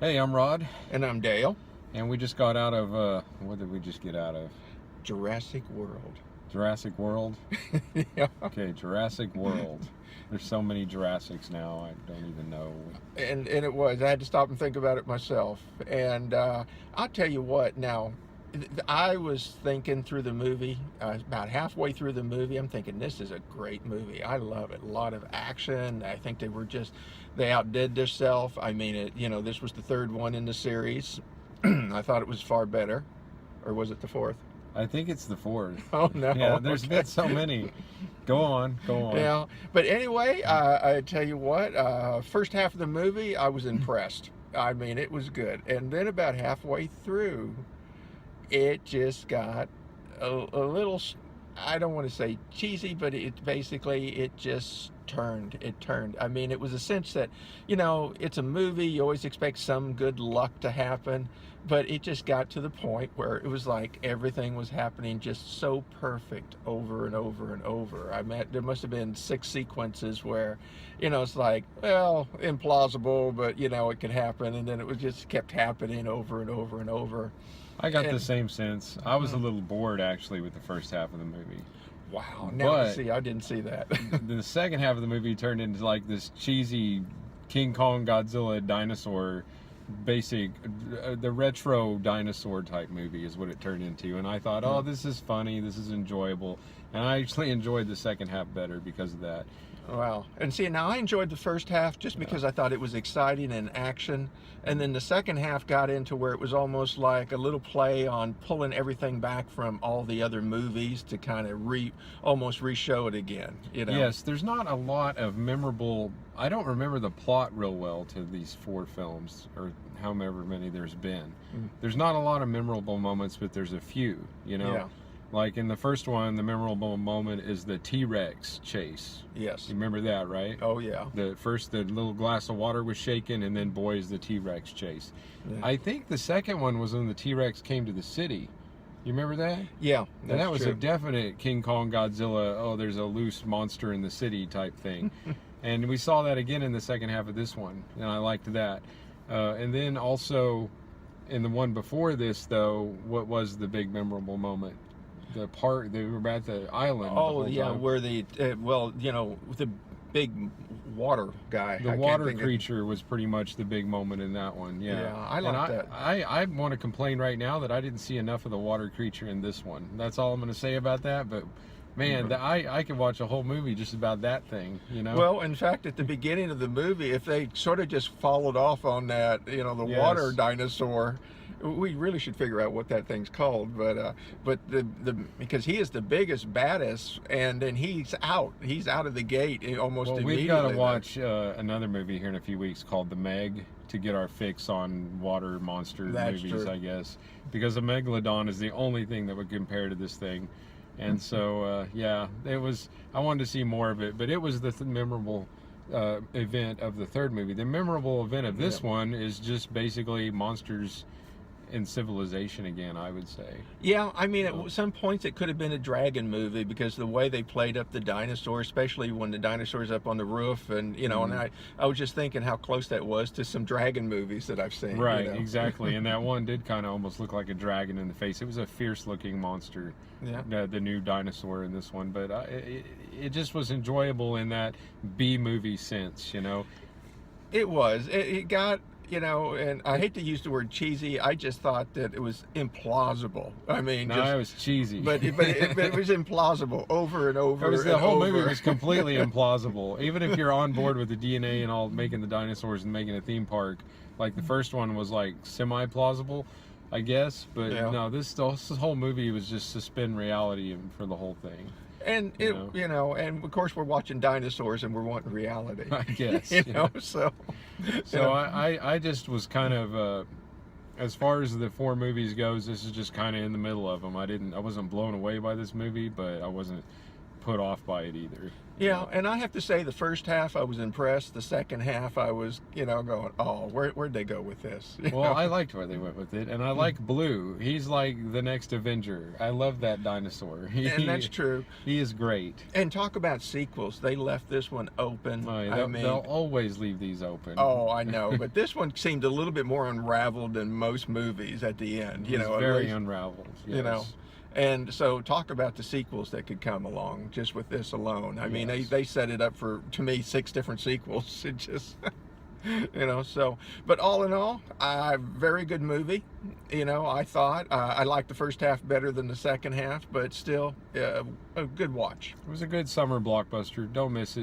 Hey, I'm Rod, And I'm Dale. and we just got out of, what did we just get out of? Jurassic World. Jurassic World? Yeah. Okay, Jurassic World. There's so many Jurassics now, I don't even know. And it was. I had to stop and think about it myself. And I'll tell you what, now, I was thinking through the movie, about halfway through the movie, I'm thinking, this is a great movie. I love it. A lot of action. I think they outdid themselves. I mean, this was the third one in the series. I thought it was far better. Or was it the fourth? I think it's the fourth. Oh, no. Yeah, there's Okay. been so many. Go on. Yeah, but anyway, I tell you what, first half of the movie, I was impressed. I mean, it was good. And then about halfway through, it just got a little, I don't want to say cheesy, but it just turned. It turned. I mean, it was a sense that, it's a movie, you always expect some good luck to happen, but it just got to the point where it was like everything was happening just so perfect over and over and over. I mean, there must have been 6 sequences where, it's like, well, implausible, but, it could happen, and then it was just kept happening over and over and over. I got the And same sense. I was a little bored, actually, with the first half of the movie. wow, now But see, I didn't see that. the second half of the movie turned into like this cheesy King Kong Godzilla dinosaur the retro dinosaur type movie is what it turned into, and I thought, oh, this is funny, this is enjoyable, and I actually enjoyed the second half better because of that. Wow. And see, now I enjoyed the first half just because I thought it was exciting and action. And then the second half got into where it was almost like a little play on pulling everything back from all the other movies to kind of almost re-show it again, Yes, there's not a lot of memorable, I don't remember the plot real well to these 4 films, or however many there's been. There's not a lot of memorable moments, but there's a few, Yeah. Like in the first one, the memorable moment is the T-Rex chase. Yes. You remember that, right? Oh, yeah. The little glass of water was shaken, and then boys, the T-Rex chase. Yeah. I think the second one was when the T-Rex came to the city. You remember that? Yeah, And that was true. a definite King Kong Godzilla, oh, there's a loose monster in the city type thing. And we saw that again in the second half of this one, and I liked that. And then also, in the one before this, though, what was the big memorable moment? The part, they were at the island. Oh, the yeah, time. where the big water guy. The water creature was pretty much the big moment in that one. Yeah, I like that. I want to complain right now that I didn't see enough of the water creature in this one. That's all I'm going to say about that. But man, I could watch a whole movie just about that thing. Well, in fact, at the beginning of the movie, if they sort of just followed off on that, the Yes. water dinosaur, we really should figure out what that thing's called. But because he is the biggest, baddest, and then he's out of the gate almost immediately. We've got to watch another movie here in a few weeks called The Meg to get our fix on water monster That's movies, true. I guess, because the Megalodon is the only thing that would compare to this thing. And so, yeah, I wanted to see more of it, but it was the memorable event of the third movie. The memorable event of this one is just basically monsters in civilization again, I would say. Yeah, I mean, at some points it could have been a dragon movie because the way they played up the dinosaur, especially when the dinosaur's up on the roof, and and I was just thinking how close that was to some dragon movies that I've seen. Right, exactly. And that one did kind of almost look like a dragon in the face. It was a fierce-looking monster, Yeah. the new dinosaur in this one. But it just was enjoyable in that B-movie sense, It was. It got, and I hate to use the word cheesy. I just thought that it was implausible. I mean, No, it was cheesy. but it was implausible over and over. The whole movie over. was completely implausible. Even if you're on board with the DNA and all, making the dinosaurs and making a theme park, like the first one was like semi-plausible, I guess. But no, this whole movie was just suspend reality for the whole thing. And and of course we're watching dinosaurs and we're wanting reality. I guess. So I just was kind of as far as the 4 movies goes, this is just kind of in the middle of them. I wasn't blown away by this movie, but I wasn't put off by it either. Yeah, and I have to say the first half I was impressed. The second half I was, going, oh, where'd they go with this? You Well, know? I liked where they went with it, and I like Blue. He's like the next Avenger. I love that dinosaur. And that's true. He is great. And talk about sequels. They left this one open. Oh, yeah, they'll always leave these open. Oh, I know, but this one seemed a little bit more unraveled than most movies at the end. It's very unraveled. Yes. And so talk about the sequels that could come along just with this alone. I mean, they set it up for, to me, 6 different sequels. It just, so, but all in all, very good movie. I thought, I liked the first half better than the second half, but still a good watch. It was a good summer blockbuster. Don't miss it.